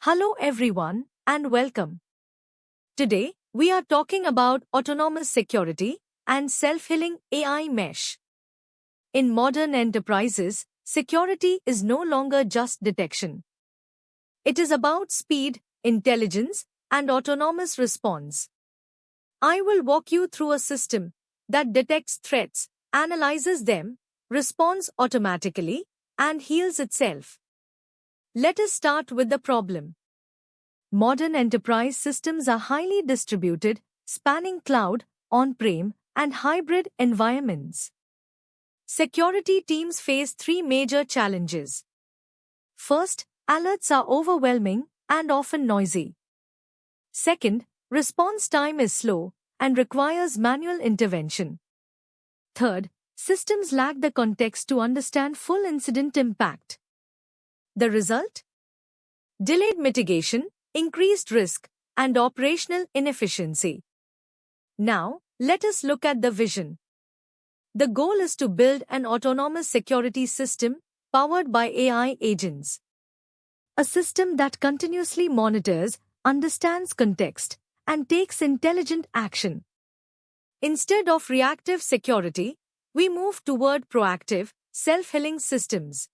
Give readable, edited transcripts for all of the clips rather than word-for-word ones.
Hello everyone and welcome. Today, we are talking about autonomous security and self-healing AI mesh. In modern enterprises, security is no longer just detection. It is about speed, intelligence, and autonomous response. I will walk you through a system that detects threats, analyzes them, responds automatically, and heals itself. Let us start with the problem. Modern enterprise systems are highly distributed, spanning cloud, on-prem, and hybrid environments. Security teams face three major challenges. First, alerts are overwhelming and often noisy. Second, response time is slow and requires manual intervention. Third, systems lack the context to understand full incident impact. The result? Delayed mitigation, increased risk, and operational inefficiency. Now, let us look at the vision. The goal is to build an autonomous security system powered by AI agents. A system that continuously monitors, understands context, and takes intelligent action. Instead of reactive security, we move toward proactive, self-healing systems.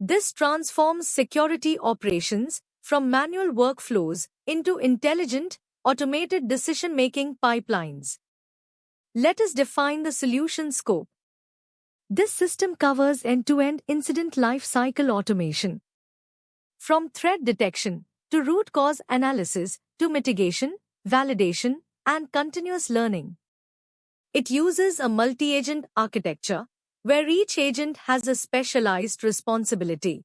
This transforms security operations from manual workflows into intelligent, automated decision-making pipelines. Let us define the solution scope. This system covers end-to-end incident lifecycle automation. From threat detection to root cause analysis to mitigation, validation, and continuous learning. It uses a multi-agent architecture where each agent has a specialized responsibility.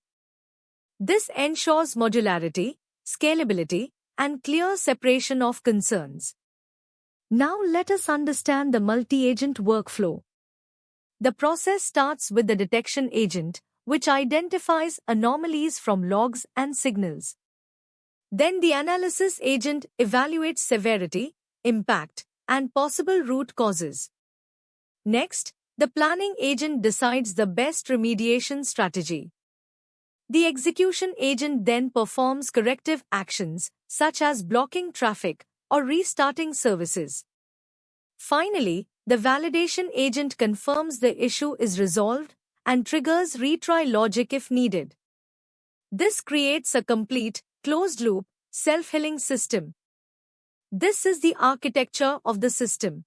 This ensures modularity, scalability, and clear separation of concerns. Now let us understand the multi-agent workflow. The process starts with the detection agent, which identifies anomalies from logs and signals. Then the analysis agent evaluates severity, impact, and possible root causes. Next, the planning agent decides the best remediation strategy. The execution agent then performs corrective actions, such as blocking traffic or restarting services. Finally, the validation agent confirms the issue is resolved and triggers retry logic if needed. This creates a complete, closed-loop, self-healing system. This is the architecture of the system.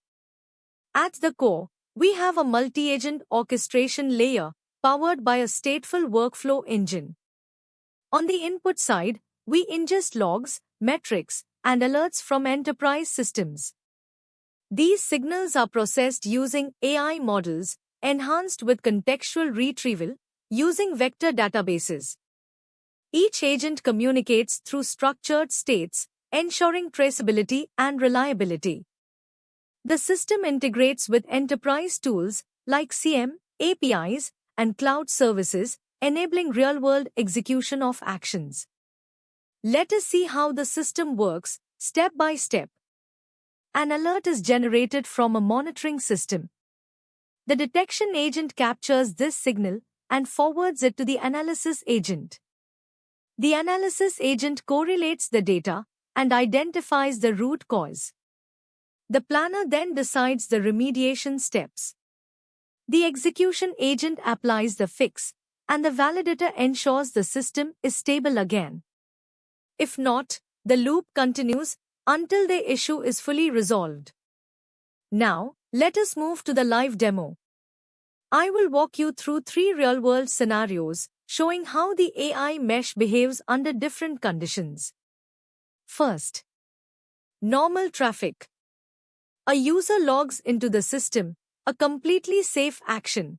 At the core, we have a multi-agent orchestration layer powered by a stateful workflow engine. On the input side, we ingest logs, metrics, and alerts from enterprise systems. These signals are processed using AI models, enhanced with contextual retrieval, using vector databases. Each agent communicates through structured states, ensuring traceability and reliability. The system integrates with enterprise tools like CM, APIs, and cloud services, enabling real-world execution of actions. Let us see how the system works, step by step. An alert is generated from a monitoring system. The detection agent captures this signal and forwards it to the analysis agent. The analysis agent correlates the data and identifies the root cause. The planner then decides the remediation steps. The execution agent applies the fix, and the validator ensures the system is stable again. If not, the loop continues until the issue is fully resolved. Now, let us move to the live demo. I will walk you through three real-world scenarios showing how the AI mesh behaves under different conditions. First, normal traffic. A user logs into the system, a completely safe action.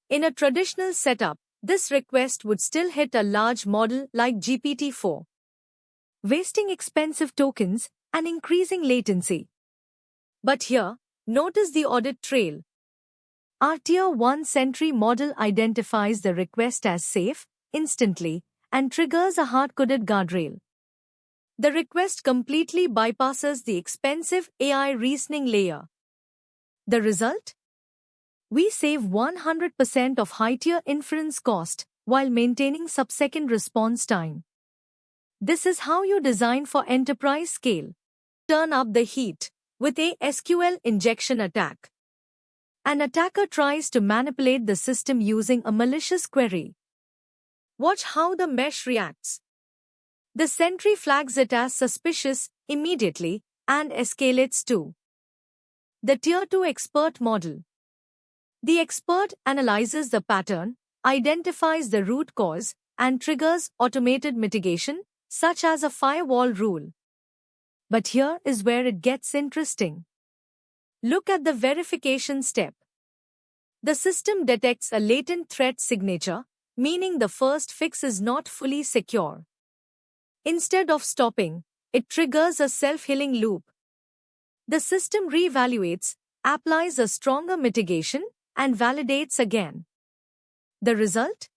In a traditional setup, this request would still hit a large model like GPT-4, wasting expensive tokens and increasing latency. But here, notice the audit trail. Our Tier 1 Sentry model identifies the request as safe instantly and triggers a hard-coded guardrail. The request completely bypasses the expensive AI reasoning layer. The result? We save 100% of high-tier inference cost while maintaining sub-second response time. This is how you design for enterprise scale. Turn up the heat with a SQL injection attack. An attacker tries to manipulate the system using a malicious query. Watch how the mesh reacts. The sentry flags it as suspicious immediately and escalates to the Tier 2 expert model. The expert analyzes the pattern, identifies the root cause, and triggers automated mitigation, such as a firewall rule. But here is where it gets interesting. Look at the verification step. The system detects a latent threat signature, meaning the first fix is not fully secure. Instead of stopping, it triggers a self-healing loop. The system reevaluates, applies a stronger mitigation, and validates again. The result?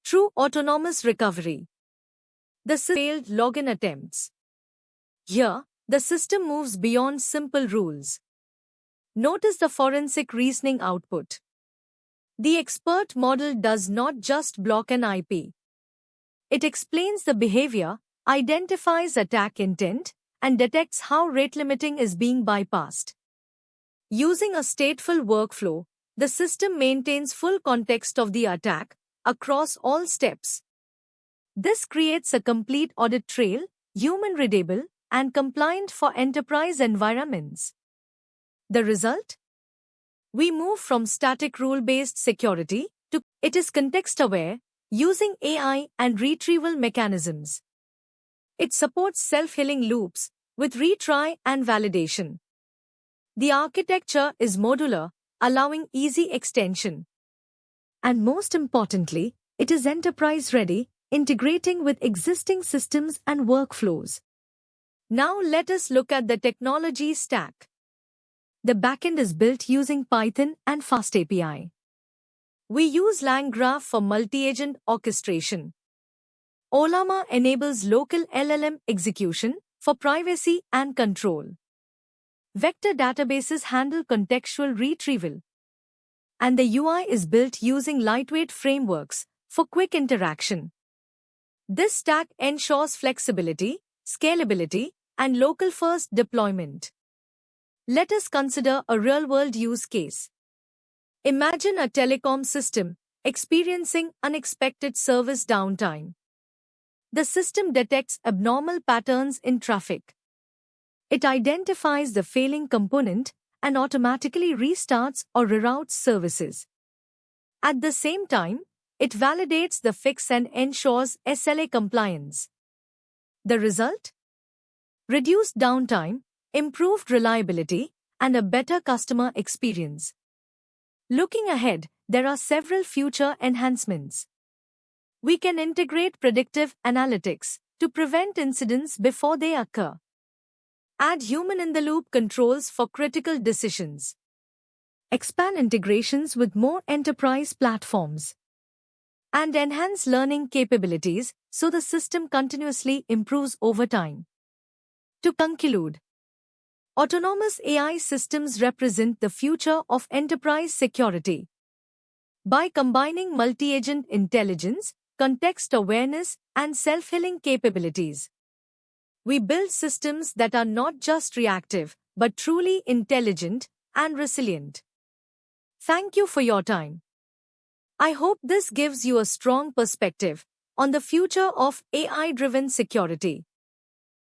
True autonomous recovery. The failed login attempts. Here, the system moves beyond simple rules. Notice the forensic reasoning output. The expert model does not just block an IP. It explains the behavior, identifies attack intent, and detects how rate limiting is being bypassed. Using a stateful workflow, the system maintains full context of the attack across all steps. This creates a complete audit trail, human-readable, and compliant for enterprise environments. The result? We move from static rule-based security to it is context-aware, using AI and retrieval mechanisms. It supports self-healing loops with retry and validation. The architecture is modular, allowing easy extension. And most importantly, it is enterprise-ready, integrating with existing systems and workflows. Now let us look at the technology stack. The backend is built using Python and FastAPI. We use LangGraph for multi-agent orchestration. Ollama enables local LLM execution for privacy and control. Vector databases handle contextual retrieval. And the UI is built using lightweight frameworks for quick interaction. This stack ensures flexibility, scalability, and local-first deployment. Let us consider a real-world use case. Imagine a telecom system experiencing unexpected service downtime. The system detects abnormal patterns in traffic. It identifies the failing component and automatically restarts or reroutes services. At the same time, it validates the fix and ensures SLA compliance. The result? Reduced downtime, improved reliability, and a better customer experience. Looking ahead, there are several future enhancements. We can integrate predictive analytics to prevent incidents before they occur. Add human-in-the-loop controls for critical decisions. Expand integrations with more enterprise platforms. And enhance learning capabilities so the system continuously improves over time. To conclude, autonomous AI systems represent the future of enterprise security. By combining multi-agent intelligence, context awareness, and self-healing capabilities, we build systems that are not just reactive, but truly intelligent and resilient. Thank you for your time. I hope this gives you a strong perspective on the future of AI-driven security.